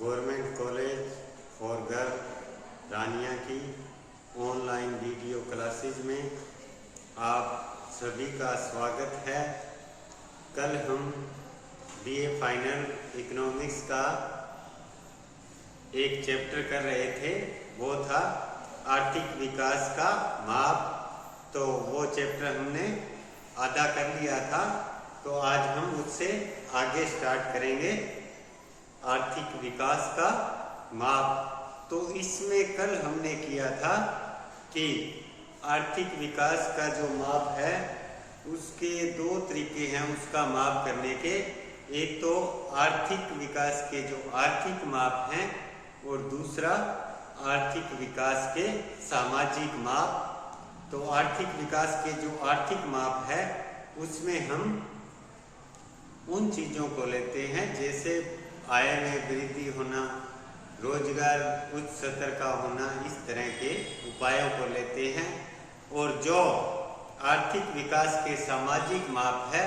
Government college for girl रानिया की online video classes में आप सभी का स्वागत है। कल हम बीए फाइनल इकोनॉमिक्स का एक चैप्टर कर रहे थे, वो था आर्थिक विकास का माप। तो वो चैप्टर हमने आधा कर लिया था, तो आज हम उससे आगे स्टार्ट करेंगे आर्थिक विकास का माप। तो इसमें कल हमने किया था कि आर्थिक विकास का जो माप है उसके दो तरीके हैं उसका माप करने के। एक तो आर्थिक विकास के जो आर्थिक माप हैं और दूसरा आर्थिक विकास के सामाजिक माप। तो आर्थिक विकास के जो आर्थिक माप है उसमें हम उन चीज़ों को लेते हैं जैसे आय में वृद्धि होना, रोजगार उच्च स्तर का होना, इस तरह के उपायों को लेते हैं। और जो आर्थिक विकास के सामाजिक माप है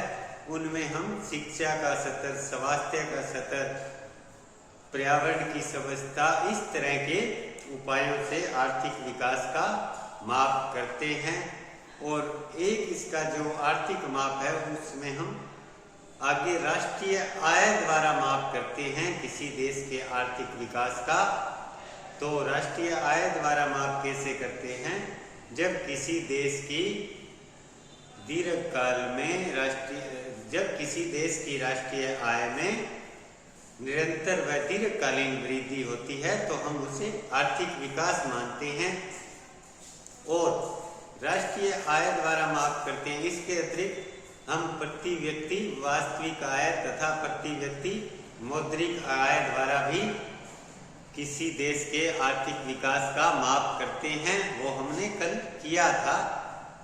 उनमें हम शिक्षा का स्तर, स्वास्थ्य का स्तर, पर्यावरण की व्यवस्था, इस तरह के उपायों से आर्थिक विकास का माप करते हैं। और एक इसका जो आर्थिक माप है उसमें हम आगे राष्ट्रीय आय द्वारा माप करते हैं किसी देश के आर्थिक विकास का। तो राष्ट्रीय आय द्वारा माप कैसे करते हैं? जब किसी देश की दीर्घकाल में जब किसी देश की राष्ट्रीय आय में निरंतर व दीर्घकालीन वृद्धि होती है तो हम उसे आर्थिक विकास मानते हैं और राष्ट्रीय आय द्वारा माप करते हैं। इसके अतिरिक्त हम प्रति व्यक्ति वास्तविक आय तथा प्रति व्यक्ति मौद्रिक आय द्वारा भी किसी देश के आर्थिक विकास का माप करते हैं, वो हमने कल किया था।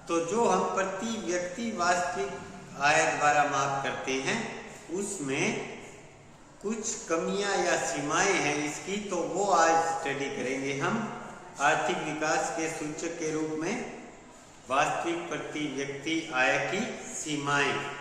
तो जो हम प्रति व्यक्ति वास्तविक आय द्वारा माप करते हैं उसमें कुछ कमियां या सीमाएं हैं इसकी, तो वो आज स्टडी करेंगे हम। आर्थिक विकास के सूचक के रूप में वास्तविक प्रति व्यक्ति आय की सीमाएं।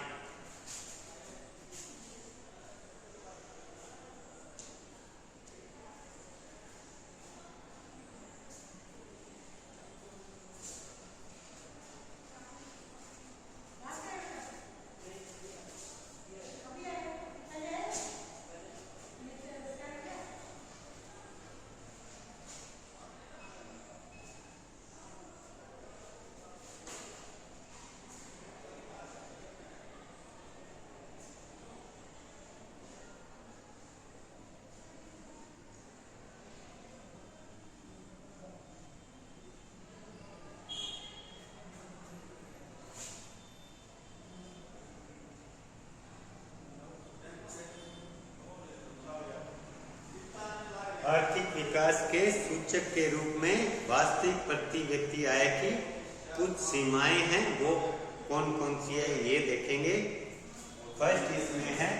आर्थिक विकास के सूचक के रूप में वास्तविक प्रति व्यक्ति आय की कुछ सीमाएं हैं, वो कौन कौन सी है ये देखेंगे। फर्स्ट इसमें है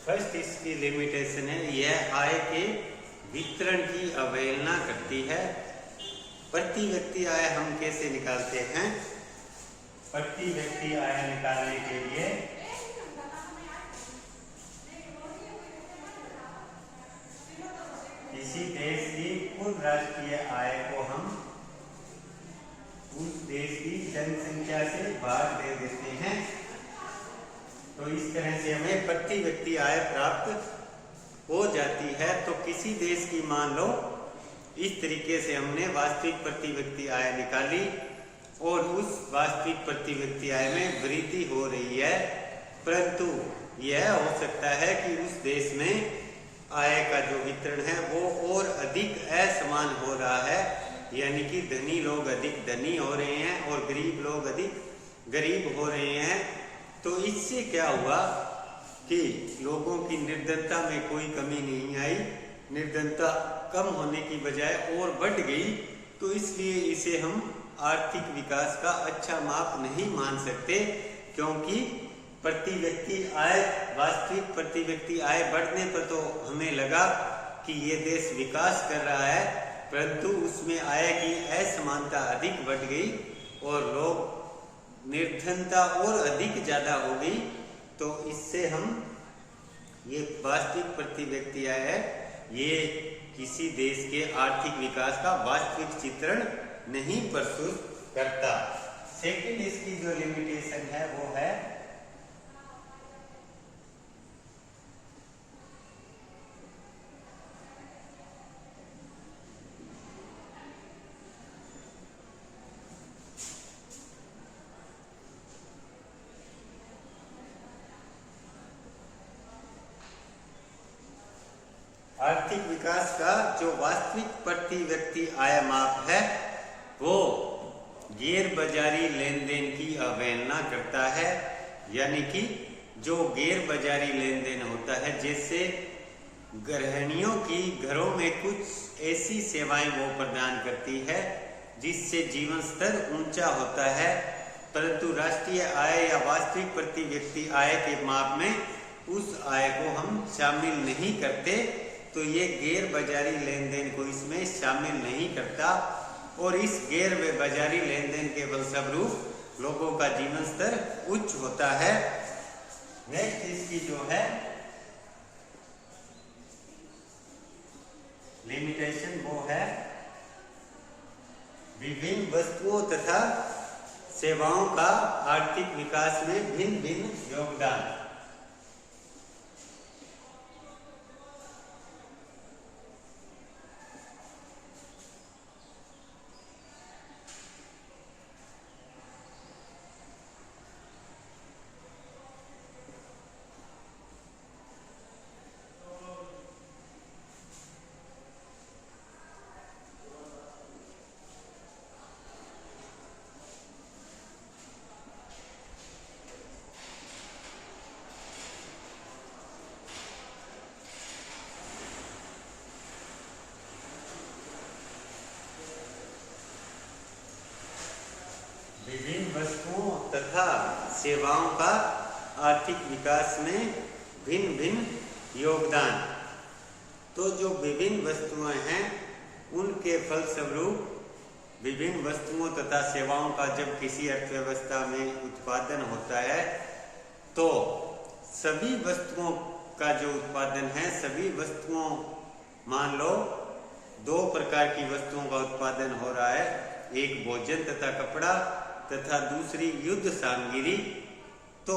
फर्स्ट इसकी लिमिटेशन है, यह आय के वितरण की अवहेलना करती है। प्रति व्यक्ति आय हम कैसे निकालते हैं? प्रति व्यक्ति आय निकालने के लिए किसी देश की कुल राष्ट्रीय आय को हम उस देश की जनसंख्या से भाग दे देते हैं। तो इस तरह से हमें प्रति व्यक्ति आय प्राप्त हो जाती है। तो किसी देश की मान लो इस तरीके से हमने वास्तविक प्रति व्यक्ति आय निकाली और उस वास्तविक प्रति व्यक्ति आय में वृद्धि हो रही है, परंतु यह हो सकता है कि उस देश में आय का जो वितरण है वो और अधिक असमान हो रहा है, यानी कि धनी लोग अधिक धनी हो रहे हैं और गरीब लोग अधिक गरीब हो रहे हैं। तो इससे क्या हुआ कि लोगों की निर्धनता में कोई कमी नहीं आई, निर्धनता कम होने की बजाय और बढ़ गई, तो इसलिए इसे हम आर्थिक विकास का अच्छा माप नहीं मान सकते, क्योंकि प्रति व्यक्ति आय, वास्तविक प्रति व्यक्ति आय बढ़ने पर तो हमें लगा कि ये देश विकास कर रहा है, परंतु उसमें आय की असमानता अधिक बढ़ गई और लोग निर्धनता और अधिक ज़्यादा हो गई। तो इससे हम ये वास्तविक प्रति व्यक्ति आय है, ये किसी देश के आर्थिक विकास का वास्तविक चित्रण नहीं प्रस्तुत करता। सेकंड इसकी जो लिमिटेशन है वो है आर्थिक विकास का जो वास्तविक प्रति व्यक्ति आय माप है वो गैर बाजारी लेन देन की अवहेलना करता है। यानी कि जो गैर बाजारी लेन देन होता है, जैसे गृहिणियों की घरों में कुछ ऐसी सेवाएं वो प्रदान करती है जिससे जीवन स्तर ऊंचा होता है, परंतु राष्ट्रीय आय या वास्तविक प्रति व्यक्ति आय के माप में उस आय को हम शामिल नहीं करते। तो ये गैर बाजारी लेन देन को इसमें शामिल नहीं करता और इस गैर बाजारी लेन देन के फलस्वरूप लोगों का जीवन स्तर उच्च होता है। नेक्स्ट इसकी जो है लिमिटेशन वो है विभिन्न वस्तुओं तथा सेवाओं का आर्थिक विकास में भिन्न भिन्न योगदान। विभिन्न वस्तुओं तथा सेवाओं का आर्थिक विकास में भिन्न भिन्न योगदान। तो जो विभिन्न वस्तुएं हैं उनके फलस्वरूप विभिन्न वस्तुओं तथा सेवाओं का जब किसी अर्थव्यवस्था में उत्पादन होता है तो सभी वस्तुओं का जो उत्पादन है, सभी वस्तुओं, मान लो दो प्रकार की वस्तुओं का उत्पादन हो रहा है, एक भोजन तथा कपड़ा तथा दूसरी युद्ध सामग्री। तो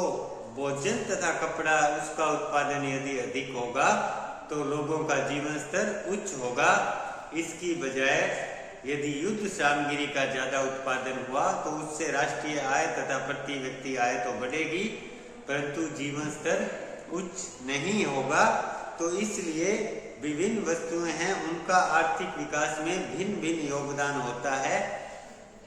भोजन तथा कपड़ा उसका उत्पादन यदि अधिक होगा तो लोगों का जीवन स्तर उच्च होगा। इसकी बजाय यदि युद्ध सामग्री का ज्यादा उत्पादन हुआ तो उससे राष्ट्रीय आय तथा प्रति व्यक्ति आय तो बढ़ेगी, परंतु जीवन स्तर उच्च नहीं होगा। तो इसलिए विभिन्न वस्तुएं हैं उनका आर्थिक विकास में भिन्न भिन्न योगदान होता है,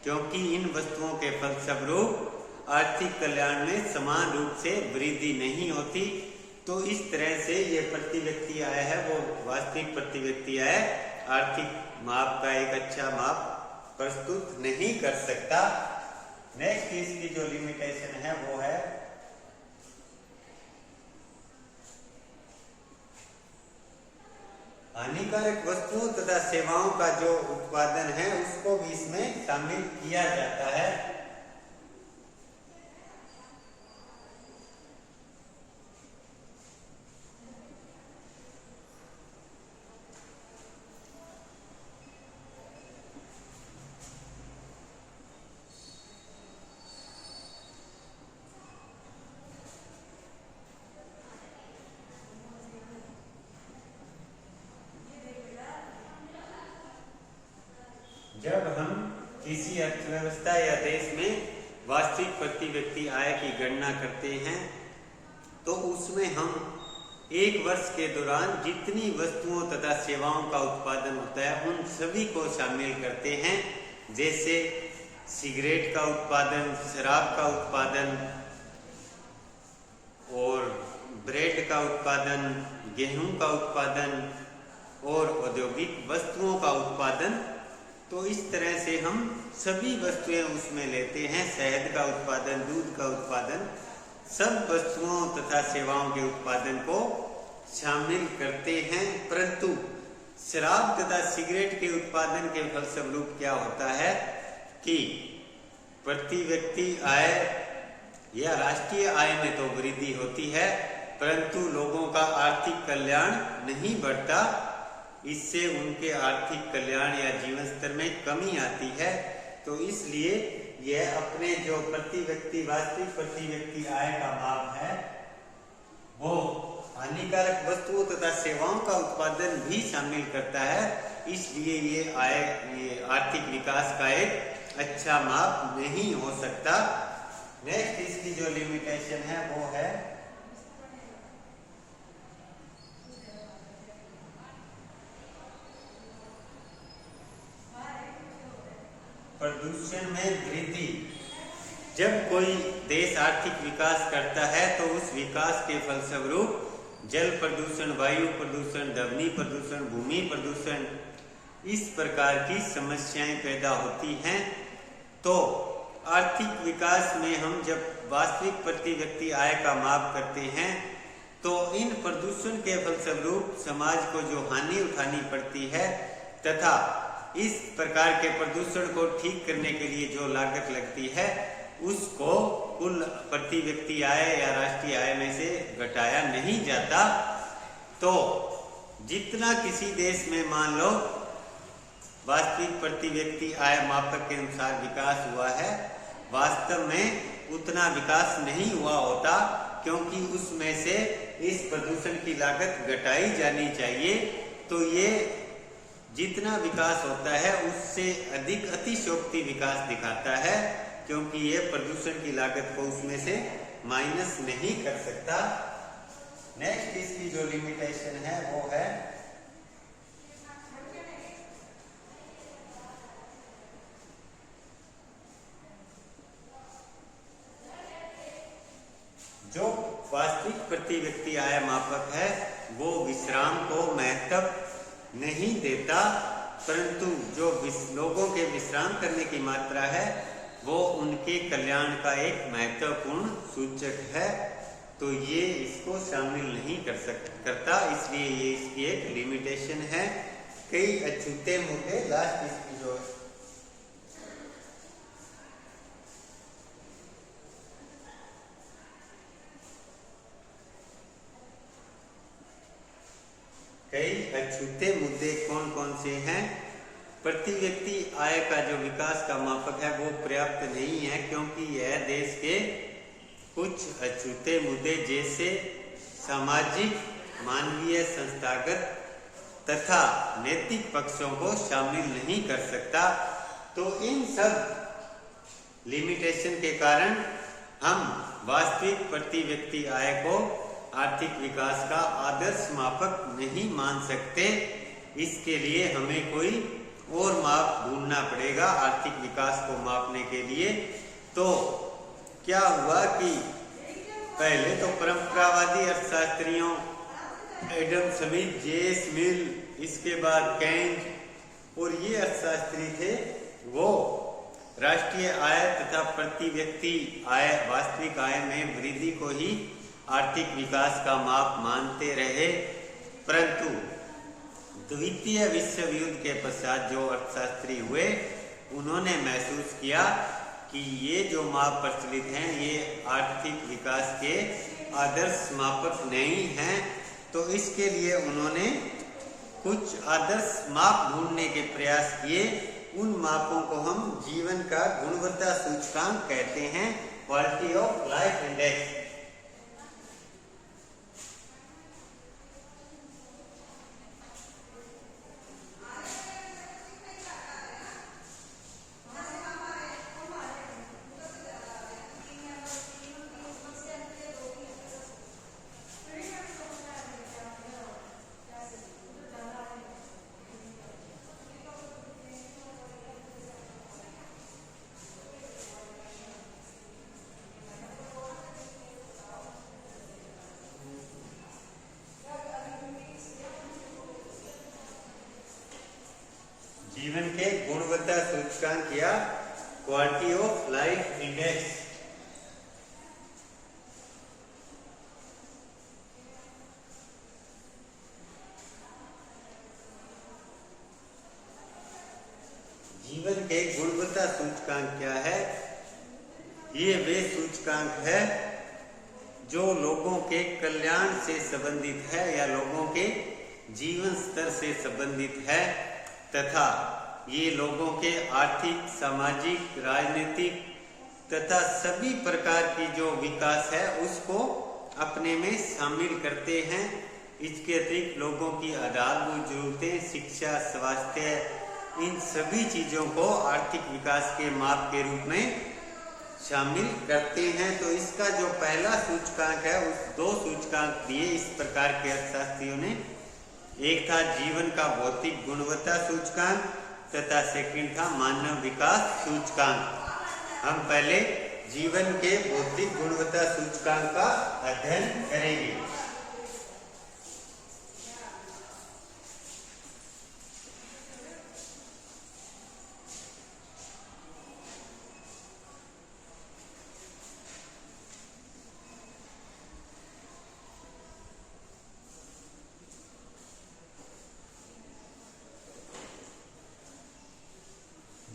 क्योंकि इन वस्तुओं के फलस्वरूप आर्थिक कल्याण में समान रूप से वृद्धि नहीं होती। तो इस तरह से ये प्रति व्यक्ति आय है वो वास्तविक प्रति व्यक्ति आय आर्थिक माप का एक अच्छा माप प्रस्तुत नहीं कर सकता। नेक्स्ट इसकी जो लिमिटेशन है वो है हानिकारक वस्तुओं तथा सेवाओं का जो उत्पादन है उसको भी इसमें शामिल किया जाता है। जब हम किसी अर्थव्यवस्था या देश में वास्तविक प्रति व्यक्ति आय की गणना करते हैं तो उसमें हम एक वर्ष के दौरान जितनी वस्तुओं तथा सेवाओं का उत्पादन होता है उन सभी को शामिल करते हैं, जैसे सिगरेट का उत्पादन, शराब का उत्पादन और ब्रेड का उत्पादन, गेहूं का उत्पादन और औद्योगिक वस्तुओं का उत्पादन। तो इस तरह से हम सभी वस्तुएं उसमें लेते हैं, शहद का उत्पादन, दूध का उत्पादन, सब वस्तुओं तथा सेवाओं के उत्पादन को शामिल करते हैं। परंतु शराब तथा सिगरेट के उत्पादन के फलस्वरूप क्या होता है कि प्रति व्यक्ति आय या राष्ट्रीय आय में तो वृद्धि होती है, परंतु लोगों का आर्थिक कल्याण नहीं बढ़ता। इससे उनके आर्थिक कल्याण या जीवन स्तर में कमी आती है। तो इसलिए यह अपने जो प्रति व्यक्ति वास्तविक प्रति व्यक्ति आय का माप है वो हानिकारक वस्तुओं तथा सेवाओं का उत्पादन भी शामिल करता है। इसलिए ये आर्थिक विकास का एक अच्छा माप नहीं हो सकता। नेक्स्ट इसकी जो लिमिटेशन है वो है प्रदूषण में वृद्धि। जब कोई देश आर्थिक विकास करता है तो उस विकास के फलस्वरूप जल प्रदूषण, वायु प्रदूषण, ध्वनि प्रदूषण, भूमि प्रदूषण, इस प्रकार की समस्याएं पैदा होती हैं। तो आर्थिक विकास में हम जब वास्तविक प्रति व्यक्ति आय का माप करते हैं तो इन प्रदूषण के फलस्वरूप समाज को जो हानि उठानी पड़ती है तथा इस प्रकार के प्रदूषण को ठीक करने के लिए जो लागत लगती है उसको कुल प्रति व्यक्ति आय या राष्ट्रीय आय में से घटाया नहीं जाता। तो जितना किसी देश में मान लो वास्तविक प्रति व्यक्ति आय मापक के अनुसार विकास हुआ है, वास्तव में उतना विकास नहीं हुआ होता, क्योंकि उसमें से इस प्रदूषण की लागत घटाई जानी चाहिए। तो ये जितना विकास होता है उससे अधिक अतिशयोक्ति विकास दिखाता है, क्योंकि ये प्रदूषण की लागत को उसमें से माइनस नहीं कर सकता। नेक्स्ट इसकी जो लिमिटेशन है वो है जो वास्तविक प्रति व्यक्ति आय मापक है वो विश्राम को महत्व नहीं देता, परंतु जो लोगों के विश्राम करने की मात्रा है वो उनके कल्याण का एक महत्वपूर्ण सूचक है। तो ये इसको शामिल नहीं करता, इसलिए ये इसकी एक लिमिटेशन है। कई अछूते मुद्दे लास्ट इसकी जो कई अछूते मुद्दे कौन कौन से हैं। प्रति व्यक्ति आय का जो विकास का मापक है वो पर्याप्त नहीं है, क्योंकि यह देश के कुछ अछूते मुद्दे जैसे सामाजिक, मानवीय, संस्थागत तथा नैतिक पक्षों को शामिल नहीं कर सकता। तो इन सब लिमिटेशन के कारण हम वास्तविक प्रति व्यक्ति आय को आर्थिक विकास का आदर्श मापक नहीं मान सकते। इसके लिए हमें कोई और माप ढूंढना पड़ेगा आर्थिक विकास को मापने के लिए। तो क्या हुआ कि पहले तो परंपरावादी अर्थशास्त्रियों एडम स्मिथ, जे.एस. मिल, इसके बाद केन्ज और ये अर्थशास्त्री थे, वो राष्ट्रीय आय तथा प्रति व्यक्ति आय, वास्तविक आय में वृद्धि को ही आर्थिक विकास का माप मानते रहे। परंतु द्वितीय विश्व युद्ध के पश्चात जो अर्थशास्त्री हुए उन्होंने महसूस किया कि ये जो माप प्रचलित हैं ये आर्थिक विकास के आदर्श मापक नहीं हैं। तो इसके लिए उन्होंने कुछ आदर्श माप ढूंढने के प्रयास किए। उन मापों को हम जीवन का गुणवत्ता सूचकांक कहते हैं, क्वालिटी ऑफ लाइफ इंडेक्स। जीवन के गुणवत्ता सूचकांक या क्वालिटी ऑफ लाइफ इंडेक्स। जीवन के गुणवत्ता सूचकांक क्या है? ये वे सूचकांक है जो लोगों के कल्याण से संबंधित है या लोगों के जीवन स्तर से संबंधित है तथा ये लोगों के आर्थिक, सामाजिक, राजनीतिक तथा सभी प्रकार की जो विकास है उसको अपने में शामिल करते हैं। इसके अतिरिक्त लोगों की आधारभूत जरूरतें, शिक्षा, स्वास्थ्य, इन सभी चीजों को आर्थिक विकास के माप के रूप में शामिल करते हैं। तो इसका जो पहला सूचकांक है, उस दो सूचकांक दिए इस प्रकार के अर्थशास्त्रियों ने। एक था जीवन का भौतिक गुणवत्ता सूचकांक तथा सेकंड था मानव विकास सूचकांक। हम पहले जीवन के भौतिक गुणवत्ता सूचकांक का अध्ययन करेंगे।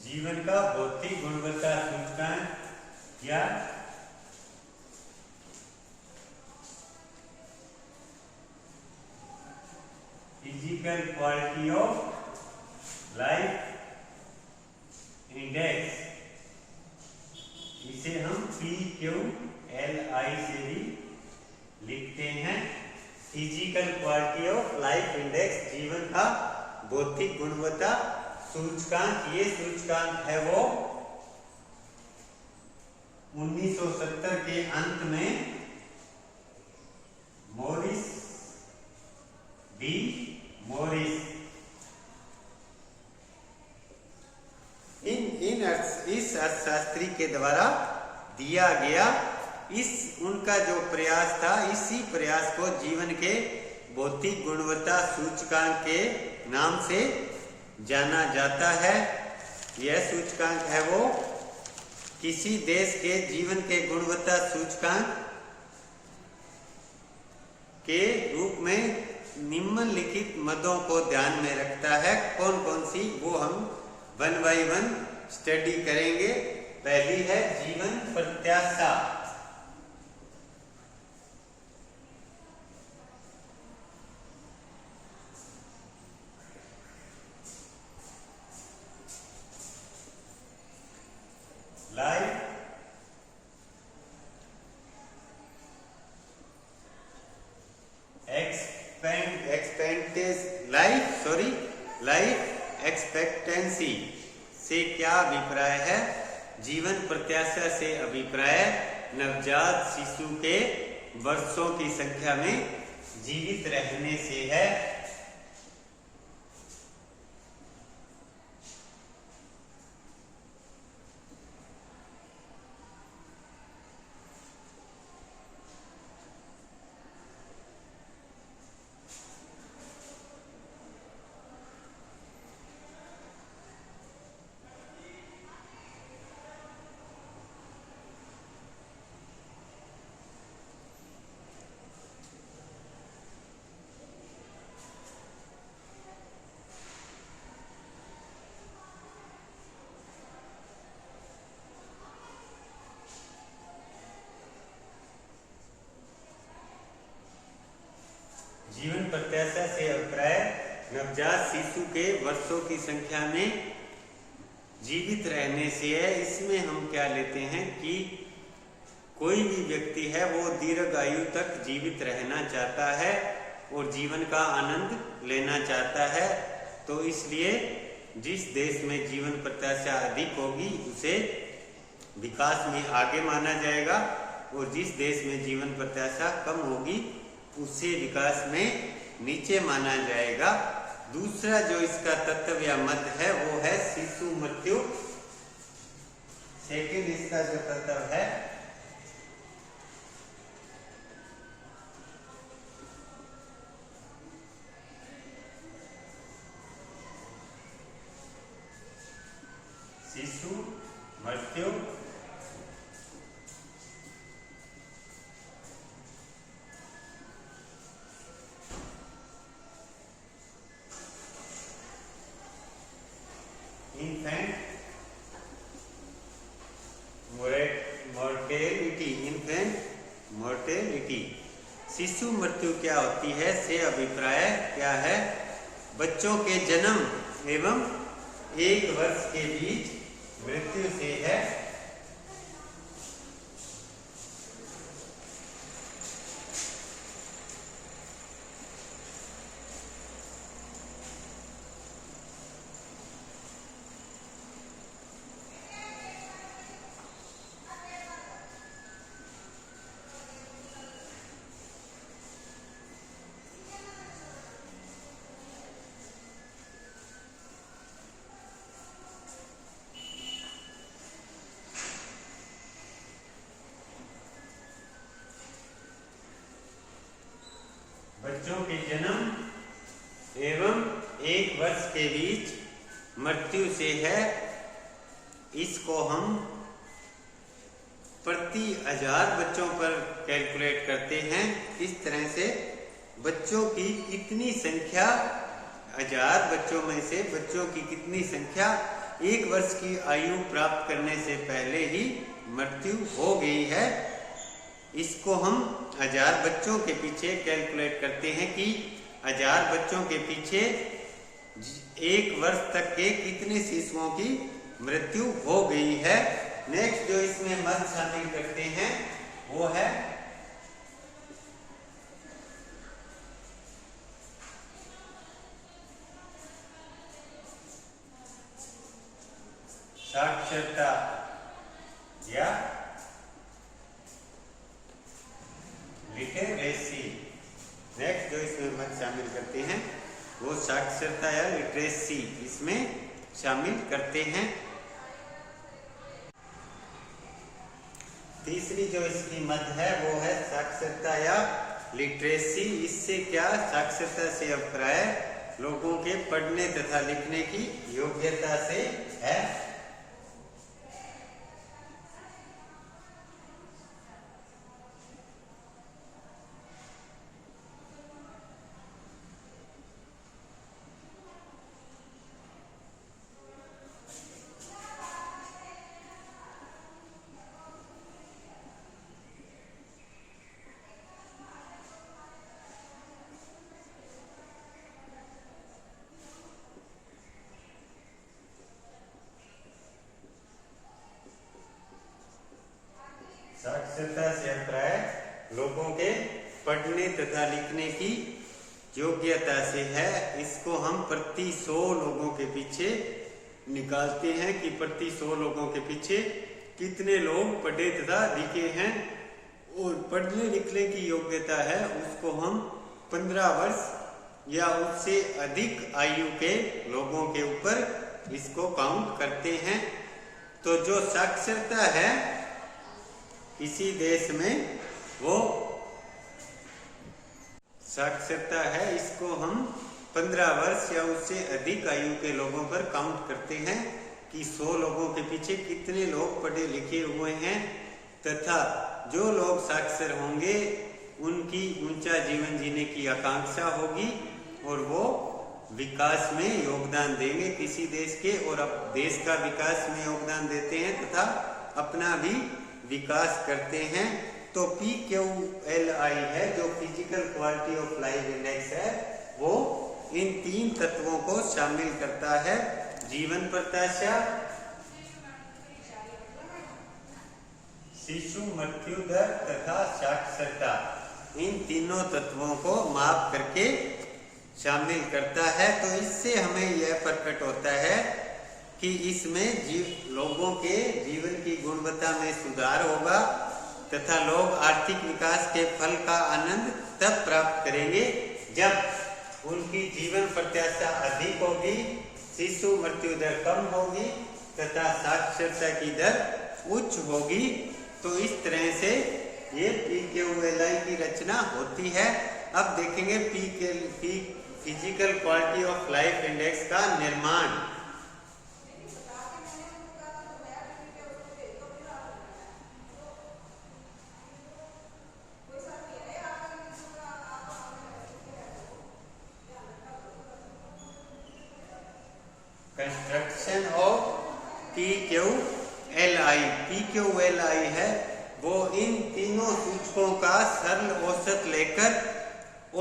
जीवन का भौतिक गुणवत्ता सूचकांक या physical quality of life index, इसे हम PQLI से भी लिखते हैं। Physical quality of life index, जीवन का भौतिक गुणवत्ता सूचकांक। ये सूचकांक है वो 1970 के अंत में मॉरिस डी मॉरिस इस अर्थशास्त्री के द्वारा दिया गया। उनका जो प्रयास था, इसी प्रयास को जीवन के भौतिक गुणवत्ता सूचकांक के नाम से जाना जाता है। यह सूचकांक है वो किसी देश के जीवन के गुणवत्ता सूचकांक के रूप में निम्नलिखित मदों को ध्यान में रखता है। कौन कौन सी, वो हम 1 बाय 1 स्टडी करेंगे। पहली है जीवन प्रत्याशा। लाइफ एक्सपेक्टेंसी से क्या अभिप्राय है? जीवन प्रत्याशा से अभिप्राय नवजात शिशु के वर्षों की संख्या में जीवित रहने से है। जीवन प्रत्याशा से अभिप्राय नवजात शिशु के वर्षों की संख्या में जीवित रहने से है। इसमें हम क्या लेते हैं कि कोई भी व्यक्ति है वो दीर्घ आयु तक जीवित रहना चाहता है और जीवन का आनंद लेना चाहता है। तो इसलिए जिस देश में जीवन प्रत्याशा अधिक होगी उसे विकास में आगे माना जाएगा और जिस देश में जीवन प्रत्याशा कम होगी उसे विकास में नीचे माना जाएगा। दूसरा जो इसका तत्व या मत है वो है शिशु मृत्यु। सेकंड इसका जो तत्व है शिशु मृत्यु infant mortality, infant mortality। शिशु मृत्यु क्या होती है से अभिप्राय क्या है? बच्चों के जन्म एवं 1 वर्ष के बीच मृत्यु से है। बच्चों के जन्म एवं 1 वर्ष के बीच मृत्यु से है। इसको हम प्रति 1000 बच्चों पर कैलकुलेट करते हैं। इस तरह से बच्चों की कितनी संख्या, 1000 बच्चों में से बच्चों की कितनी संख्या 1 वर्ष की आयु प्राप्त करने से पहले ही मृत्यु हो गई है, इसको हम 1000 बच्चों के पीछे कैलकुलेट करते हैं कि 1000 बच्चों के पीछे 1 वर्ष तक के कितने शिशुओं की मृत्यु हो गई है। नेक्स्ट जो इसमें मत शामिल करते हैं वो है साक्षरता या लिटरेसी। नेक्स्ट जो इसमें मत शामिल करते हैं वो साक्षरता या लिटरेसी इसमें शामिल करते हैं। तीसरी जो इसकी मत है वो है साक्षरता या लिटरेसी। इससे क्या? साक्षरता से अभिप्राय लोगों के पढ़ने तथा लिखने की योग्यता से है। साक्षरता से अभिप्राय लोगों के पढ़ने तथा लिखने की योग्यता से है। इसको हम प्रति 100 लोगों के पीछे निकालते हैं कि प्रति 100 लोगों के पीछे कितने लोग पढ़े तथा लिखे हैं, और पढ़ने लिखने की योग्यता है उसको हम 15 वर्ष या उससे अधिक आयु के लोगों के ऊपर इसको काउंट करते हैं। तो जो साक्षरता है किसी देश में, वो साक्षरता है इसको हम 15 वर्ष या उससे अधिक आयु के लोगों पर काउंट करते हैं कि 100 लोगों के पीछे कितने लोग पढ़े लिखे हुए हैं, तथा जो लोग साक्षर होंगे उनकी ऊंचा जीवन जीने की आकांक्षा होगी और वो विकास में योगदान देंगे किसी देश के, और अब देश का विकास में योगदान देते हैं तथा अपना भी विकास करते हैं। तो PQLI है जो physical quality of life index है, वो इन 3 तत्वों को शामिल करता है। जीवन प्रत्याशा, शिशु मृत्यु दर तथा साक्षरता, इन तीनों तत्वों को माप करके शामिल करता है। तो इससे हमें यह प्रकट होता है कि इसमें लोगों के जीवन की गुणवत्ता में सुधार होगा तथा लोग आर्थिक विकास के फल का आनंद तब प्राप्त करेंगे जब उनकी जीवन प्रत्याशा अधिक होगी, शिशु मृत्यु दर कम होगी तथा साक्षरता की दर उच्च होगी। तो इस तरह से ये PQLI की रचना होती है। अब देखेंगे physical quality of life index का निर्माण। Construction of PQLI। PQLI है वो इन तीनों सूचकों का सरल औसत लेकर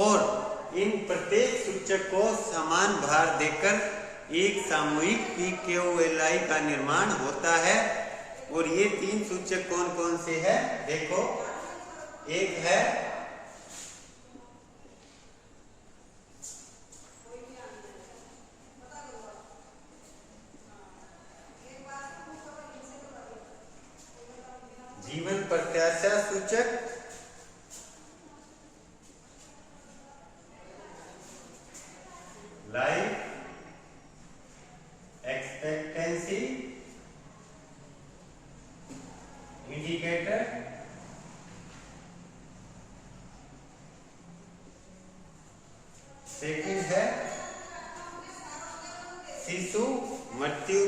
और इन प्रत्येक सूचक को समान भार देकर एक सामूहिक PQLI का निर्माण होता है। और ये तीन सूचक कौन कौन से हैं? देखो, एक है जीवन प्रत्याशा सूचक, लाइफ एक्सपेक्टेंसी इंडिकेटर, सेकंड है शिशु मृत्यु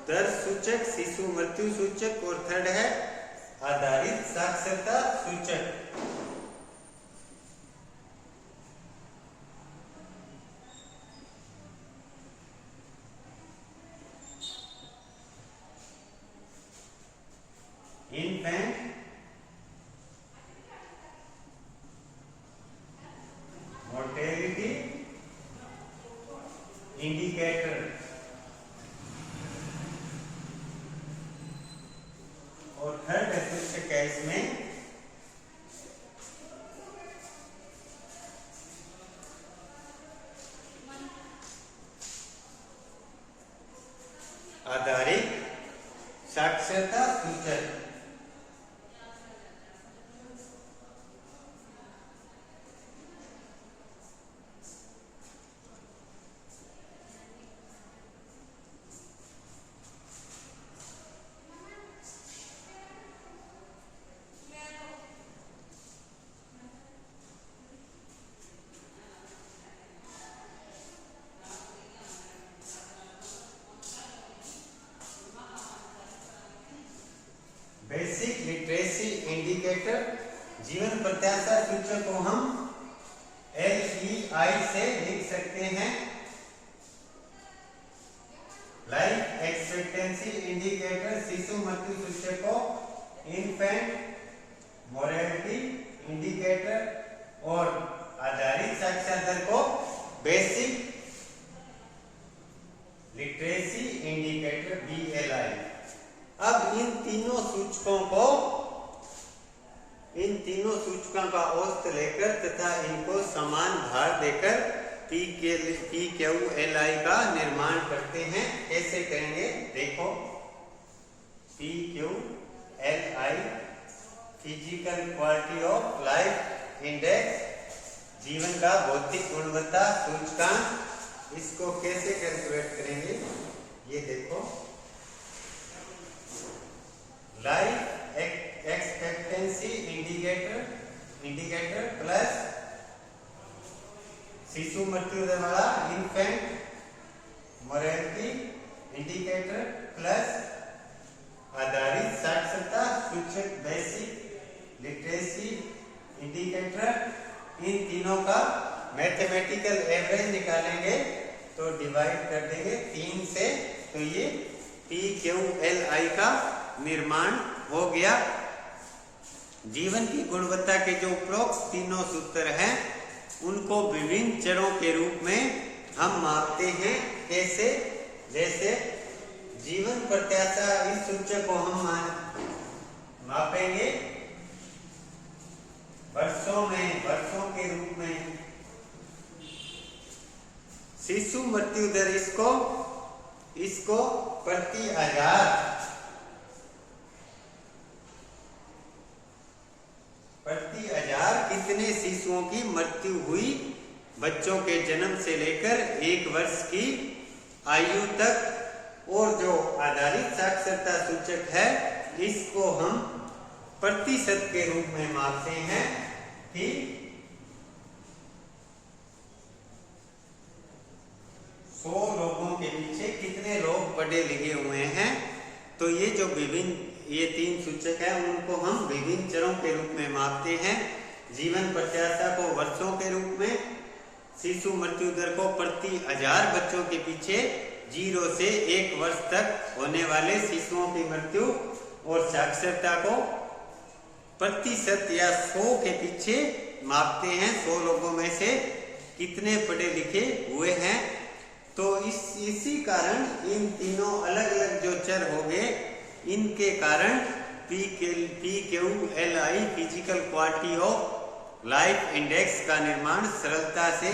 दर सूचक, शिशु मृत्यु सूचक, और थर्ड है आधारित साक्षरता सूचक। इन्फेंट मोर्टेलिटी इंडिकेटर, और थर्ड सूचक है इसमें आधारित साक्षरता सूचक। बेसिक लिटरेसी इंडिकेटर, जीवन प्रत्याशा सूचक को हम LEI से लिख सकते हैं। लाइफ एक्सपेक्टेंसी इंडिकेटर, शिशु मृत्यु सूचक को इन्फेंट मोर्टेलिटी इंडिकेटर, और आधारित साक्षरता दर को बेसिक लिटरेसी इंडिकेटर BLI। अब इन तीनों सूचकों का औसत लेकर तथा इनको समान भार देकर PQLI का निर्माण करते हैं। कैसे करेंगे? देखो, PQLI physical quality of life index, जीवन का भौतिक गुणवत्ता सूचकांक, इसको कैसे कैलकुलेट करेंगे? ये देखो, लाइफ एक्सपेक्टेंसी इंडिकेटर प्लस शिशु मृत्यु दर वाला इन्फेंट मोर्टेलिटी इंडिकेटर प्लस आधारित साक्षरता सूचक बेसिक लिटरेसी इंडिकेटर, इन तीनों का मैथमेटिकल एवरेज निकालेंगे तो डिवाइड कर देंगे 3 से, तो ये PQLI का निर्माण हो गया। जीवन की गुणवत्ता के जो उपरोक्त तीनों सूत्र हैं उनको विभिन्न चरों के रूप में हम मापते हैं। कैसे? जैसे जीवन प्रत्याशा, इस सूचक को हम मापेंगे वर्षों के रूप में। शिशु मृत्यु दर, इसको प्रति हजार कितने शिशुओं की मृत्यु हुई बच्चों के जन्म से लेकर 1 वर्ष की आयु तक। और जो आधारित साक्षरता सूचक है इसको हम प्रतिशत के रूप में मापते हैं कि 100 लोगों के पीछे कितने लोग पढ़े लिखे हुए हैं। तो ये जो ये 3 सूचक है उनको हम विभिन्न चरों के रूप में मापते हैं। जीवन प्रत्याशा को वर्षों के रूप में, शिशु मृत्यु दर को प्रति 1000 बच्चों के पीछे 0 से 1 वर्ष तक होने वाले शिशुओं की मृत्यु और साक्षरता को प्रतिशत या 100 के पीछे मापते हैं। 100 लोगों में से कितने पढ़े लिखे हुए हैं। तो इसी कारण इन तीनों अलग अलग जो चर हो गए, इनके कारण PQLI physical quality of life index का निर्माण सरलता से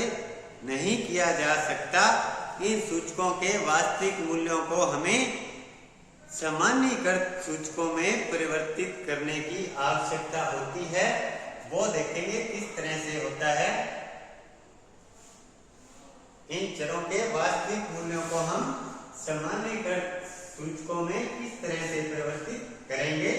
नहीं किया जा सकता। इन सूचकों के वास्तविक मूल्यों को हमें सामान्यीकृत सूचकों में परिवर्तित करने की आवश्यकता होती है। वो देखेंगे किस तरह से होता है। इन चरों के वास्तविक मूल्यों को हम सामान्यीकृत सूचकों में किस तरह से परिवर्तित करेंगे।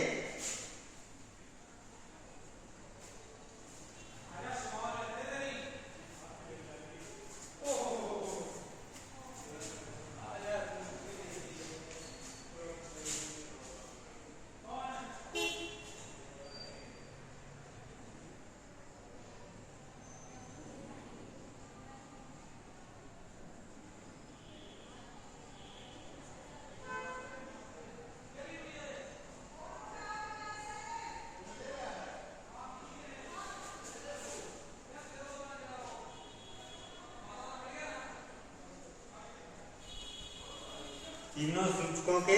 तीनों सूचकों के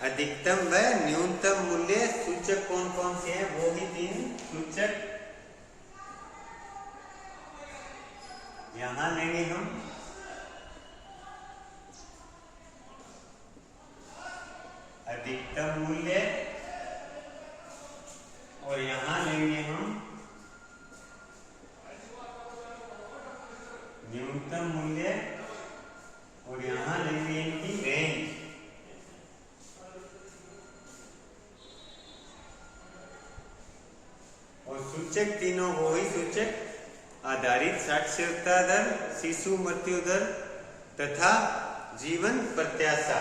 अधिकतम व न्यूनतम मूल्य सूचक कौन कौन से हैं, वो भी 3 सूचक यहां लेंगे हम। अधिकतम मूल्य और यहां लेंगे हम न्यूनतम मूल्य और यहां लेंगे इनकी रेंज। और सूचक तीनों वो ही सूचक आधारित साक्षरता दर, शिशु मृत्यु दर तथा जीवन प्रत्याशा।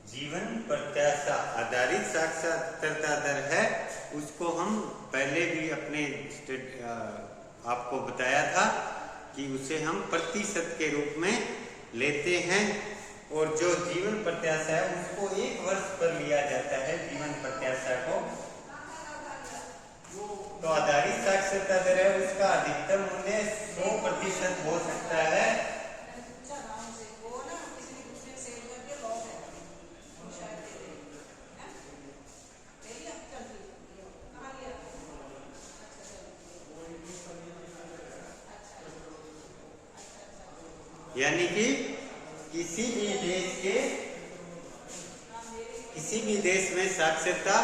जीवन प्रत्याशा आधारित साक्षरता दर है, उसको हम पहले भी अपने आपको बताया था कि उसे हम प्रतिशत के रूप में लेते हैं। और जो जीवन प्रत्याशा है उसको 1 वर्ष पर लिया जाता है। जीवन प्रत्याशा को तो आधारित साक्षरता दर है, उसका अधिकतम मूल्य 100% हो सकता है। यानी कि किसी भी देश में साक्षरता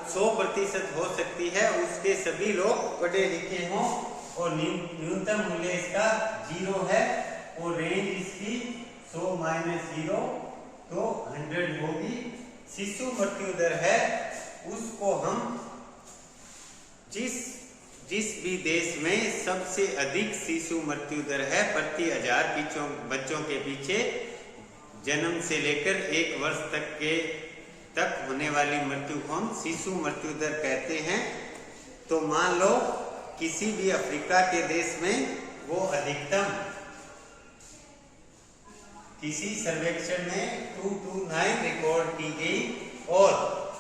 100% हो सकती है, उसके सभी लोग पढ़े लिखे हों और न्यूनतम मूल्य इसका 0 है और रेंज इसकी 100 - 0 तो 100 होगी। शिशु मृत्यु दर है, उसको हम जिस भी देश में सबसे अधिक शिशु मृत्यु दर है प्रति 1000 बच्चों के पीछे जन्म से लेकर 1 वर्ष तक होने वाली मृत्यु को हम शिशु मृत्यु दर कहते हैं। तो मान लो किसी भी अफ्रीका के देश में वो अधिकतम किसी सर्वेक्षण में 229 रिकॉर्ड की गई और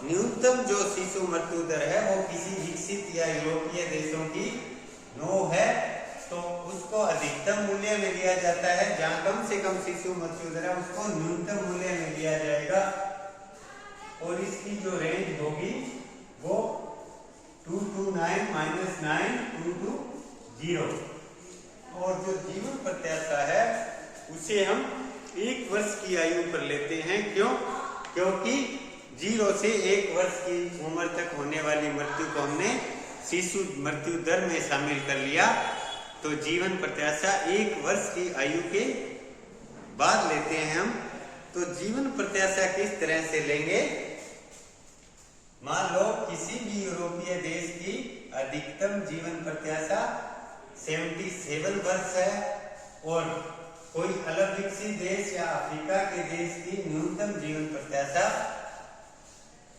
न्यूनतम जो शिशु मृत्यु दर है वो किसी विकसित या यूरोपीय देशों की 9 है। तो उसको अधिकतम मूल्य में लिया जाता है। जहां कम से कम शिशु मृत्यु दर है उसको न्यूनतम मूल्य में लिया जाएगा और इसकी जो रेंज होगी वो 229 - 9 220। और जो जीवन प्रत्याशा है उसे हम 1 वर्ष की आयु पर लेते हैं। क्यों? क्योंकि 0 से 1 वर्ष की उम्र तक होने वाली मृत्यु को हमने शिशु मृत्यु दर में शामिल कर लिया। तो जीवन प्रत्याशा 1 वर्ष की आयु के बाद लेते हैं हम। तो जीवन प्रत्याशा किस तरह से लेंगे? मान लो किसी भी यूरोपीय देश की अधिकतम जीवन प्रत्याशा 77 वर्ष है और कोई अलग विकसित देश या अफ्रीका के देश की न्यूनतम जीवन प्रत्याशा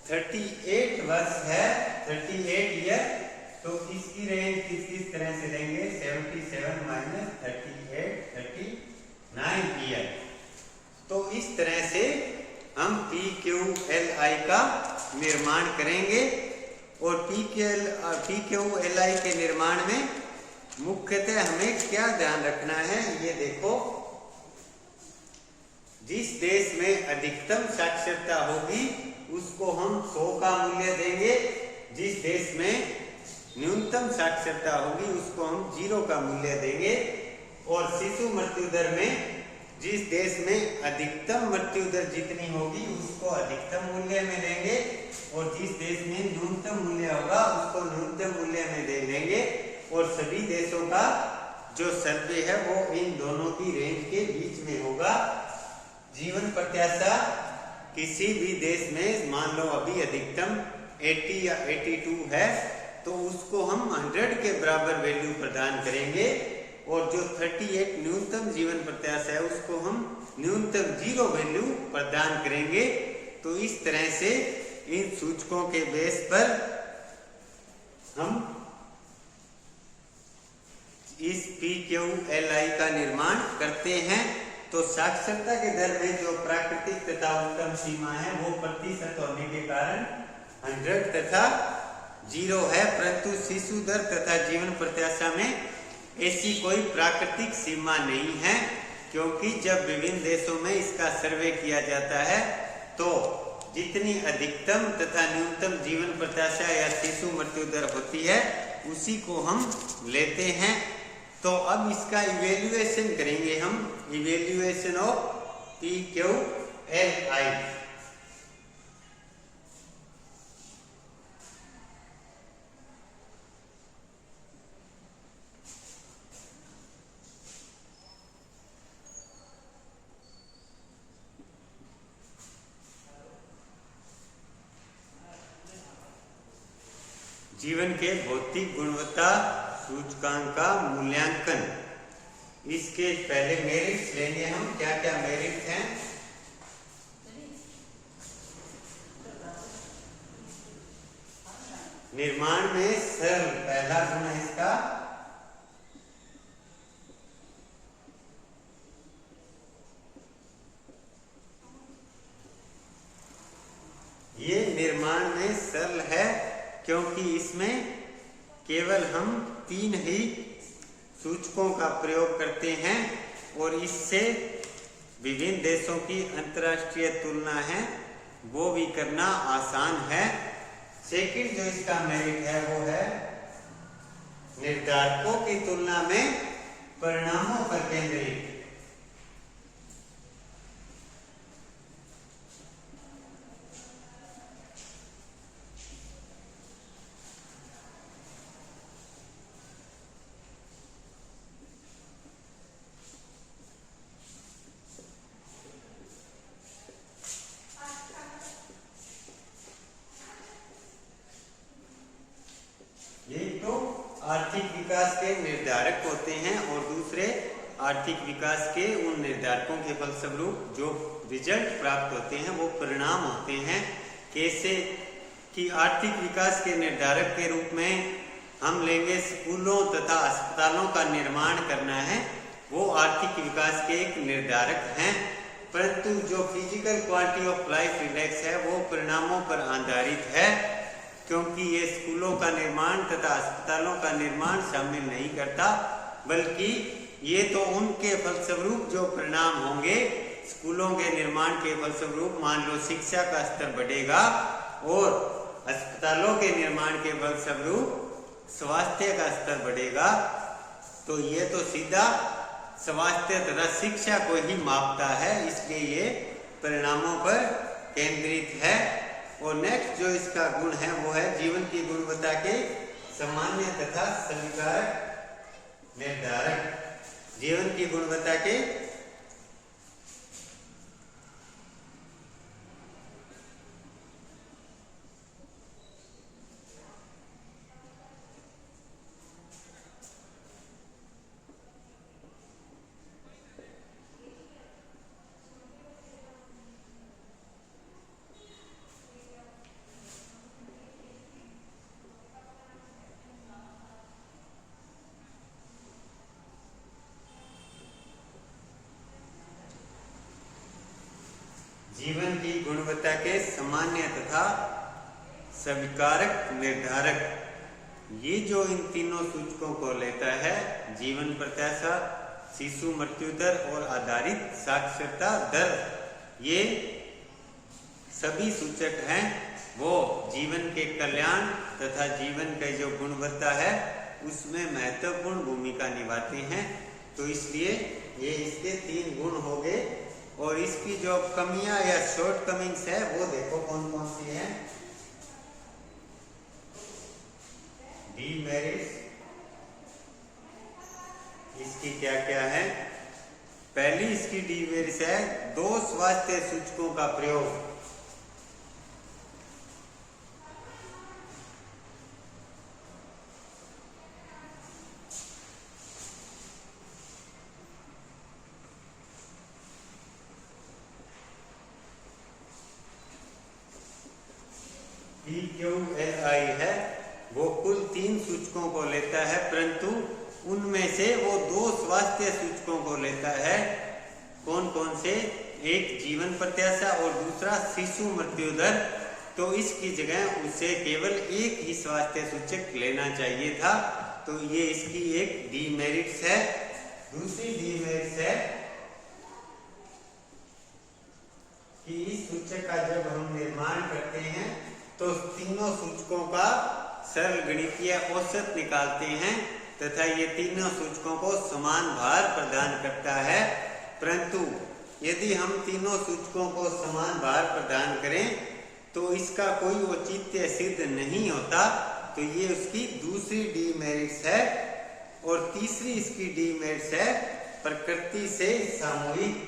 38 वर्ष है, 38 ईयर। तो इसकी रेंज किस तरह से लेंगे? 77 माइनस 38, 39 ईयर। तो इस तरह से हम PQLI का निर्माण करेंगे और PQLI के निर्माण में मुख्यतः हमें क्या ध्यान रखना है, ये देखो। जिस देश में अधिकतम साक्षरता होगी उसको हम 100 का मूल्य देंगे, जिस देश में न्यूनतम साक्षरता होगी उसको हम 0 का मूल्य देंगे। और शिशु मृत्यु दर में जिस देश में अधिकतम मृत्यु दर जितनी होगी उसको अधिकतम मूल्य में देंगे और जिस देश में न्यूनतम मूल्य होगा उसको न्यूनतम मूल्य में दे देंगे। और सभी देशों का जो सर्वे है वो इन दोनों की रेंज के बीच में होगा। जीवन प्रत्याशा किसी भी देश में मान लो अभी अधिकतम 80 या 82 है तो उसको हम 100 के बराबर वैल्यू प्रदान करेंगे और जो 38 न्यूनतम जीवन प्रत्याशा है उसको हम न्यूनतम 0 वैल्यू प्रदान करेंगे। तो इस तरह से इन सूचकों के बेस पर हम इस PQLI का निर्माण करते हैं। तो साक्षरता के दर में जो प्राकृतिक तथा उत्तम सीमा है वो प्रतिशत होने के कारण 100 तथा 0 है, परंतु शिशु दर तथा जीवन प्रत्याशा में ऐसी कोई प्राकृतिक सीमा नहीं है, क्योंकि जब विभिन्न देशों में इसका सर्वे किया जाता है तो जितनी अधिकतम तथा न्यूनतम जीवन प्रत्याशा या शिशु मृत्यु दर होती है उसी को हम लेते हैं। तो अब इसका इवेल्युएशन करेंगे हम, इवेल्युएशन ऑफ PQLI। जीवन के भौतिक गुणवत्ता सूचकांक का मूल्यांकन। इसके पहले मेरिट्स लेंगे हम। क्या क्या मेरिट हैं? निर्माण में सरल पहला गुण है इसका, ये निर्माण में सरल है क्योंकि इसमें केवल हम 3 ही सूचकों का प्रयोग करते हैं और इससे विभिन्न देशों की अंतर्राष्ट्रीय तुलना है वो भी करना आसान है। सेकंड जो इसका मेरिट है वो है निर्धारकों की तुलना में परिणामों पर केंद्रित। आर्थिक विकास के निर्धारक होते हैं और दूसरे आर्थिक विकास के उन निर्धारकों के फलस्वरूप जो रिजल्ट प्राप्त होते हैं वो परिणाम होते हैं। कैसे कि आर्थिक विकास के निर्धारक के रूप में हम लेंगे स्कूलों तथा अस्पतालों का निर्माण करना है, वो आर्थिक विकास के एक निर्धारक हैं। परंतु जो physical quality of life index है वो परिणामों पर आधारित है, क्योंकि ये स्कूलों का निर्माण तथा अस्पतालों का निर्माण शामिल नहीं करता, बल्कि ये तो उनके फलस्वरूप जो परिणाम होंगे, स्कूलों के निर्माण के फलस्वरूप मान लो शिक्षा का स्तर बढ़ेगा और अस्पतालों के निर्माण के फलस्वरूप स्वास्थ्य का स्तर बढ़ेगा। तो ये तो सीधा स्वास्थ्य तथा शिक्षा को ही मापता है, इसलिए ये परिणामों पर केंद्रित है। और नेक्स्ट जो इसका गुण है वो है जीवन की गुणवत्ता के सामान्य तथा स्वीकारक निर्धारक। जीवन की गुणवत्ता के जीवन की गुणवत्ता के सामान्य तथा स्वीकारक निर्धारक, ये जो इन तीनों सूचकों को लेता है, जीवन प्रत्याशा, शिशु मृत्यु दर और आधारित साक्षरता दर, ये सभी सूचक हैं वो जीवन के कल्याण तथा जीवन की जो गुणवत्ता है उसमें महत्वपूर्ण भूमिका निभाते हैं। तो इसलिए ये इसके 3 गुण हो गए। और इसकी जो कमियां या शॉर्टकमिंग्स है वो देखो कौन कौन सी हैं। डीमेरिट्स इसकी क्या क्या है? पहली इसकी डीमेरिट्स है 2 स्वास्थ्य सूचकों का प्रयोग। PQLI है वो कुल 3 सूचकों को लेता है, परंतु उनमें से वो 2 स्वास्थ्य सूचकों को लेता है। कौन कौन से? एक जीवन प्रत्याशा और दूसरा शिशु मृत्यु दर। तो इसकी जगह उसे केवल एक ही स्वास्थ्य सूचक लेना चाहिए था। तो ये इसकी एक डीमेरिट्स है। दूसरी डीमेरिट्स है कि इस सूचक का जब हम निर्माण करते हैं तो तीनों सूचकों का सरल गणितीय औसत निकालते हैं तथा ये तीनों सूचकों को समान भार प्रदान करता है। परंतु यदि हम तीनों सूचकों को समान भार प्रदान करें तो इसका कोई औचित्य सिद्ध नहीं होता। तो ये उसकी दूसरी डीमेरिट्स है। और तीसरी इसकी डीमेरिट्स है प्रकृति से सामूहिक।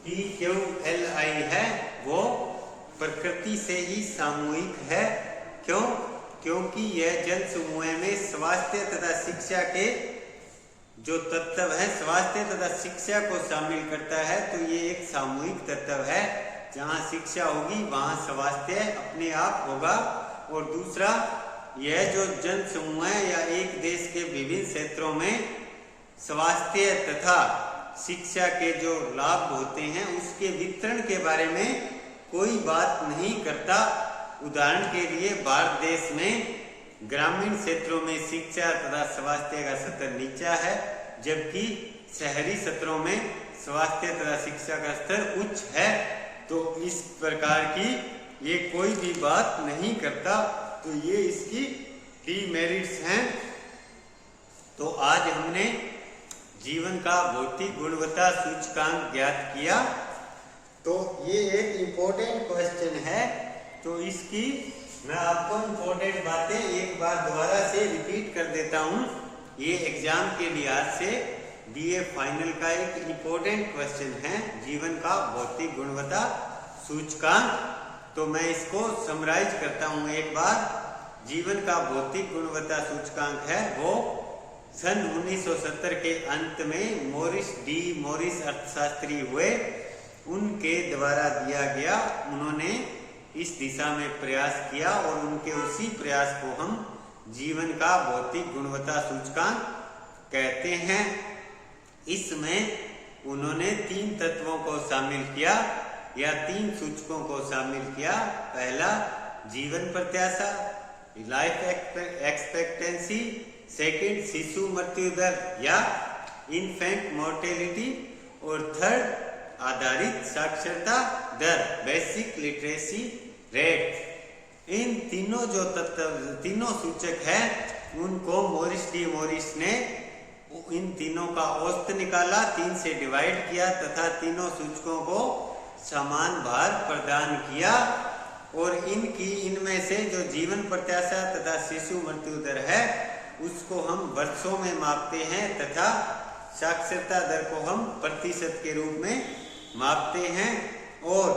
PQLI है वो प्रकृति से ही सामूहिक है। क्यों? क्योंकि यह जन समूह में स्वास्थ्य तथा शिक्षा के जो तत्व है, स्वास्थ्य तथा शिक्षा को शामिल करता है। तो ये एक सामूहिक तत्व है। जहाँ शिक्षा होगी वहाँ स्वास्थ्य अपने आप होगा। और दूसरा, यह जो जन समूह है या एक देश के विभिन्न क्षेत्रों में स्वास्थ्य तथा शिक्षा के जो लाभ होते हैं उसके वितरण के बारे में कोई बात नहीं करता। उदाहरण के लिए भारत देश में ग्रामीण क्षेत्रों में शिक्षा तथा स्वास्थ्य का स्तर नीचा है, जबकि शहरी क्षेत्रों में स्वास्थ्य तथा शिक्षा का स्तर उच्च है। तो इस प्रकार की ये कोई भी बात नहीं करता। तो ये इसकी डीमेरिट्स हैं। तो आज हमने जीवन का भौतिक गुणवत्ता सूचकांक ज्ञात किया। तो ये एक इम्पोर्टेंट क्वेश्चन है। तो इसकी मैं आपको इम्पोर्टेंट बातें एक बार दोबारा से रिपीट कर देता हूँ। ये एग्जाम के लिहाज से BA फाइनल का एक इम्पोर्टेंट क्वेश्चन है, जीवन का भौतिक गुणवत्ता सूचकांक। तो मैं इसको समराइज करता हूँ एक बार। जीवन का भौतिक गुणवत्ता सूचकांक है वो सन 1970 के अंत में मॉरिस अर्थशास्त्री हुए, उनके द्वारा दिया गया। उन्होंने इस दिशा में प्रयास किया और उनके उसी प्रयास को हम जीवन का भौतिक गुणवत्ता सूचकांक कहते हैं। इसमें उन्होंने 3 तत्वों को शामिल किया या 3 सूचकों को शामिल किया। पहला जीवन प्रत्याशा, लाइफ एक्सपेक्टेंसी। सेकंड शिशु मृत्यु दर या इन्फेंट मोर्टेलिटी। और थर्ड आधारित साक्षरता दर, बेसिक लिटरेसी रेट। इन तीनों जो तीनों सूचक है उनको मोरिस डी मोरिस ने इन तीनों का औसत निकाला, 3 से डिवाइड किया तथा तीनों सूचकों को समान भार प्रदान किया और इनमें से जो जीवन प्रत्याशा तथा शिशु मृत्यु दर है उसको हम वर्षों में मापते हैं तथा साक्षरता दर को हम प्रतिशत के रूप में मापते हैं। और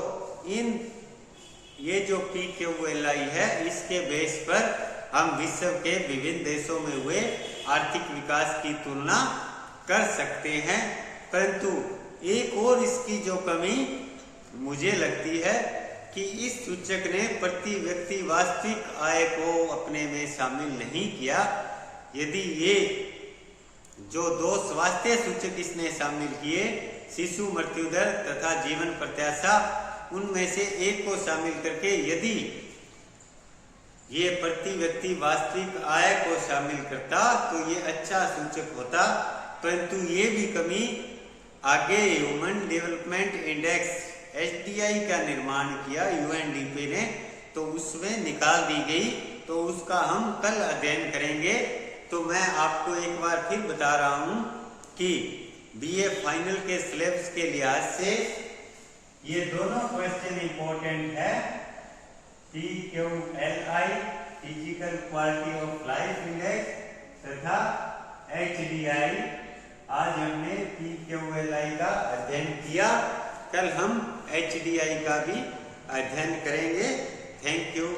ये जो PQLI है इसके बेस पर हम विश्व के विभिन्न देशों में हुए आर्थिक विकास की तुलना कर सकते हैं। परंतु एक और इसकी जो कमी मुझे लगती है कि इस सूचक ने प्रति व्यक्ति वास्तविक आय को अपने में शामिल नहीं किया। यदि ये जो 2 स्वास्थ्य सूचक इसने शामिल किए, शिशु मृत्यु दर तथा जीवन प्रत्याशा, उनमें से एक को शामिल करके यदि ये प्रति व्यक्ति वास्तविक आय को शामिल करता तो ये अच्छा सूचक होता। परंतु ये भी कमी आगे ह्यूमन डेवलपमेंट इंडेक्स HDI का निर्माण किया UNDP ने, तो उसमें निकाल दी गई, तो उसका हम कल अध्ययन करेंगे। तो मैं आपको एक बार फिर बता रहा हूँ कि BA फाइनल के सिलेबस के लिहाज से ये दोनों क्वेश्चन इंपॉर्टेंट है। PQLI physical quality of life index तथा HDI। आज हमने PQLI का अध्ययन किया, कल हम HDI का भी अध्ययन करेंगे। Thank you.